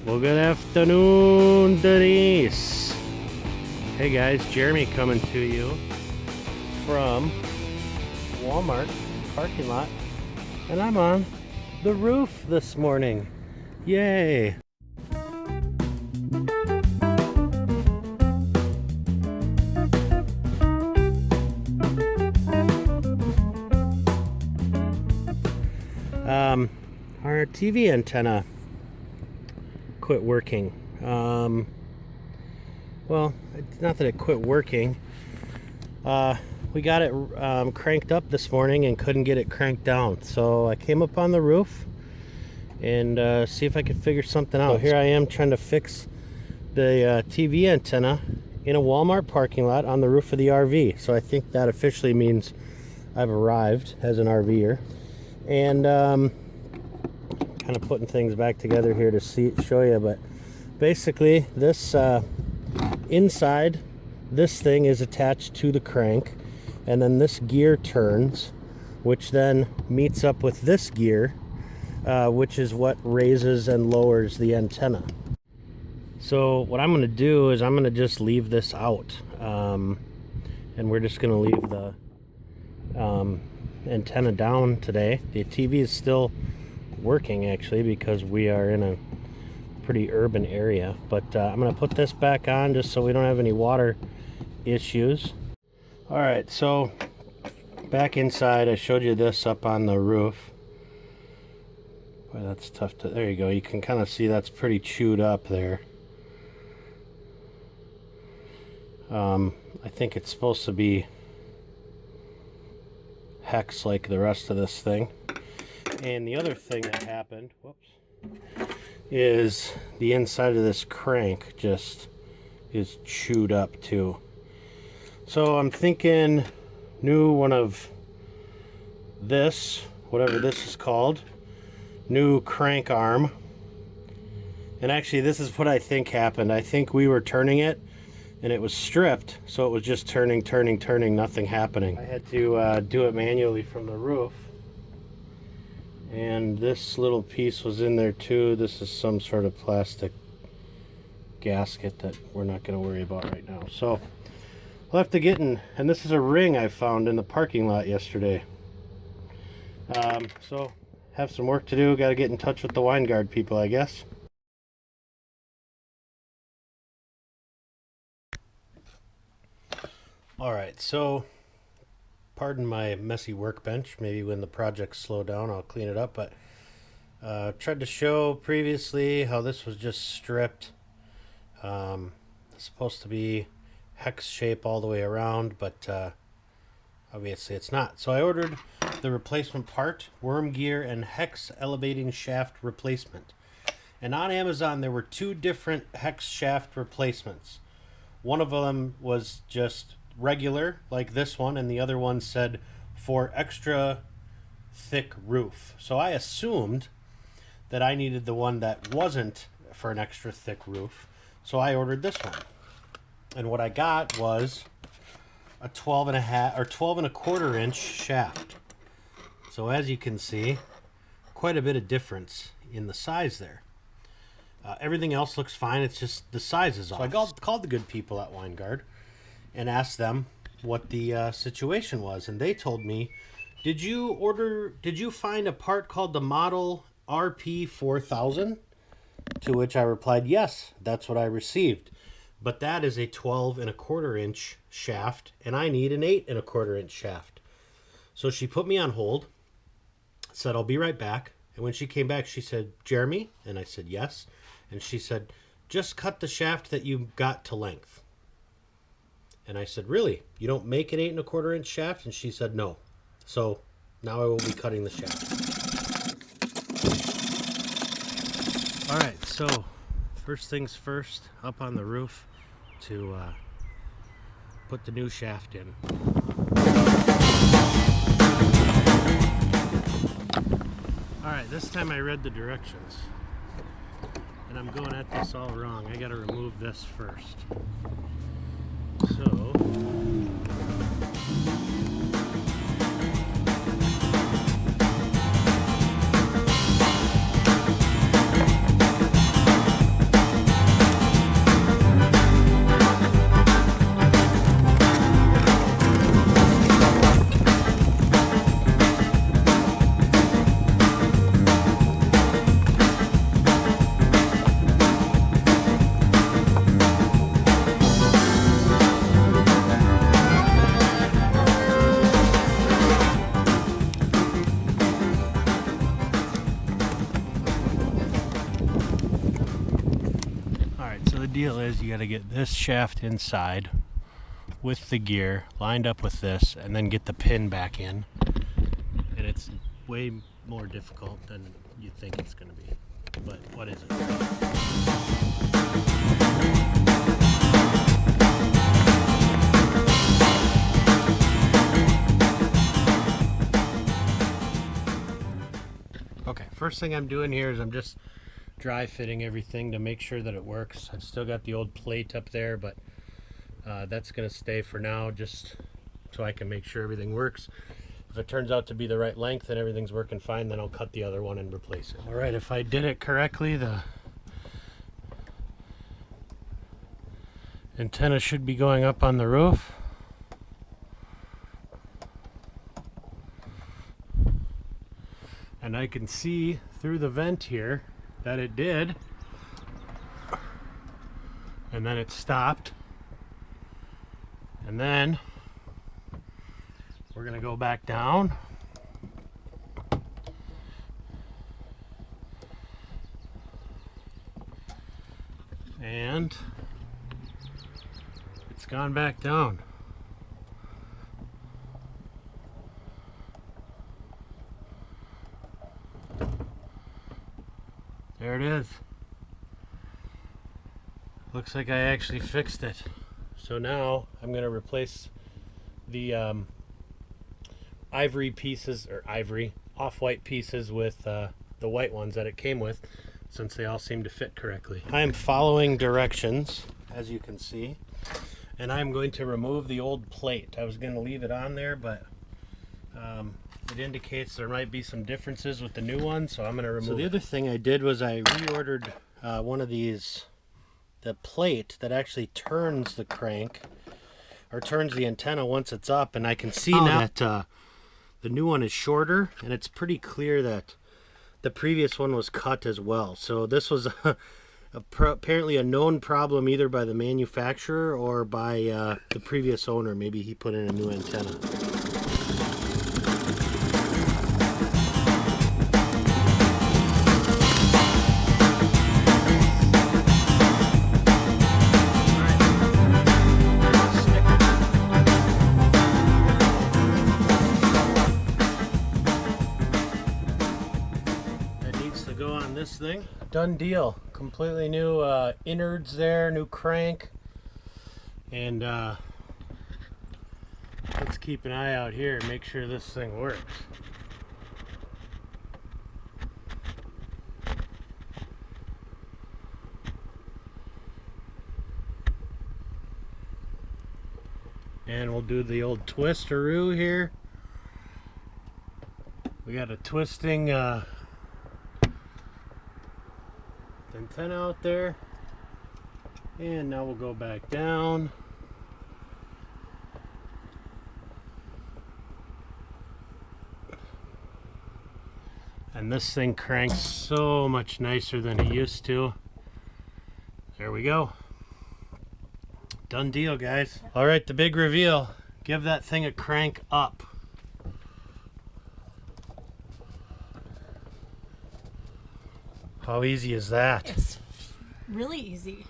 Well, good afternoon, Denise. Hey guys, Jeremy coming to you from Walmart parking lot, and I'm on the roof this morning. Yay! Our TV antenna quit working. Well, not that it quit working. We got it cranked up this morning and couldn't get it cranked down. So I came up on the roof and see if I could figure something out. So here I am trying to fix the TV antenna in a Walmart parking lot on the roof of the RV. So I think that officially means I've arrived as an RVer. And kind of putting things back together here to show you, but basically this inside this thing is attached to the crank, and then this gear turns, which then meets up with this gear, which is what raises and lowers the antenna. So what I'm going to do is I'm going to just leave this out, and we're just going to leave the antenna down today. The TV is still working actually because we are in a pretty urban area, but I'm going to put this back on just so we don't have any water issues. All right, so back inside, I showed you this up on the roof. Boy, that's tough to, there you go. You can kind of see that's pretty chewed up there. I think it's supposed to be hex like the rest of this thing. And the other thing that happened, whoops, is the inside of this crank just is chewed up too. So I'm thinking new one of this, whatever this is called, new crank arm. And actually this is what I think happened. I think we were turning it and it was stripped, so it was just turning, nothing happening. I had to do it manually from the roof. And this little piece was in there too. This is some sort of plastic gasket that we're not going to worry about right now. So we'll have to get in, and this is a ring I found in the parking lot yesterday. So have some work to do. Got to get in touch with the Winegard people, I guess. All right, so pardon my messy workbench. Maybe when the projects slow down, I'll clean it up. But tried to show previously how this was just stripped. It's supposed to be hex shape all the way around, but obviously it's not. So I ordered the replacement part, worm gear and hex elevating shaft replacement. And on Amazon there were two different hex shaft replacements. One of them was just regular like this one, and the other one said for extra thick roof. So I assumed that I needed the one that wasn't for an extra thick roof, so I ordered this one. And what I got was a 12 and a quarter inch shaft. So as you can see, quite a bit of difference in the size there. Everything else looks fine, it's just the size is off. So I called the good people at Winegard and asked them what the situation was, and they told me, did you find a part called the model RP4000? To which I replied, yes, that's what I received, but that is a 12 and a quarter inch shaft and I need an 8 and a quarter inch shaft. So she put me on hold, said I'll be right back, and when she came back she said, Jeremy? And I said yes, and she said, just cut the shaft that you got to length. And I said, really? You don't make an 8 and a quarter inch shaft? And she said, no. So now I will be cutting the shaft. All right, so first things first, up on the roof to put the new shaft in. All right, this time I read the directions, and I'm going at this all wrong. I got to remove this first. So the deal is you got to get this shaft inside with the gear lined up with this, and then get the pin back in. And it's way more difficult than you think it's going to be. But what is it? Okay, first thing I'm doing here is I'm just dry fitting everything to make sure that it works. I've still got the old plate up there, but that's going to stay for now, just so I can make sure everything works. If it turns out to be the right length and everything's working fine, then I'll cut the other one and replace it. Alright, if I did it correctly, the antenna should be going up on the roof. And I can see through the vent here that it did. And then it stopped. And then we're going to go back down. And it's gone back down. There it is. Looks like I actually fixed it. So now I'm going to replace the ivory pieces, or ivory off-white pieces, with the white ones that it came with, since they all seem to fit correctly. I am following directions, as you can see, and I'm going to remove the old plate. I was going to leave it on there, but it indicates there might be some differences with the new one, so I'm going to remove it. So the other thing I did was I reordered one of these, the plate that actually turns the crank, or turns the antenna once it's up, and I can see now that the new one is shorter, and it's pretty clear that the previous one was cut as well. So this was apparently a known problem either by the manufacturer or by the previous owner. Maybe he put in a new antenna. This thing, done deal. Completely new innards there, new crank, and let's keep an eye out here and make sure this thing works. And we'll do the old twisteroo here. We got a twisting antenna out there, and now we'll go back down. And this thing cranks so much nicer than it used to. There we go. Done deal, guys. All right, the big reveal. Give that thing a crank up. How easy is that? It's really easy.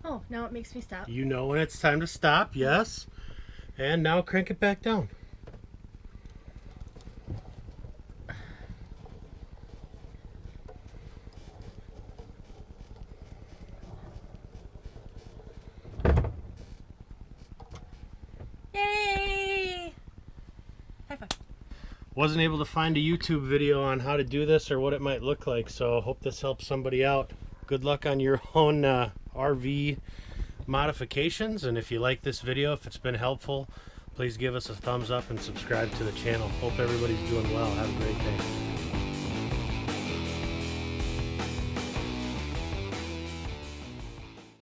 Oh, now it makes me stop. You know when it's time to stop, yes. And now crank it back down. Wasn't able to find a YouTube video on how to do this or what it might look like, so hope this helps somebody out. Good luck on your own RV modifications, and if you like this video, if it's been helpful, please give us a thumbs up and subscribe to the channel. Hope everybody's doing well. Have a great day.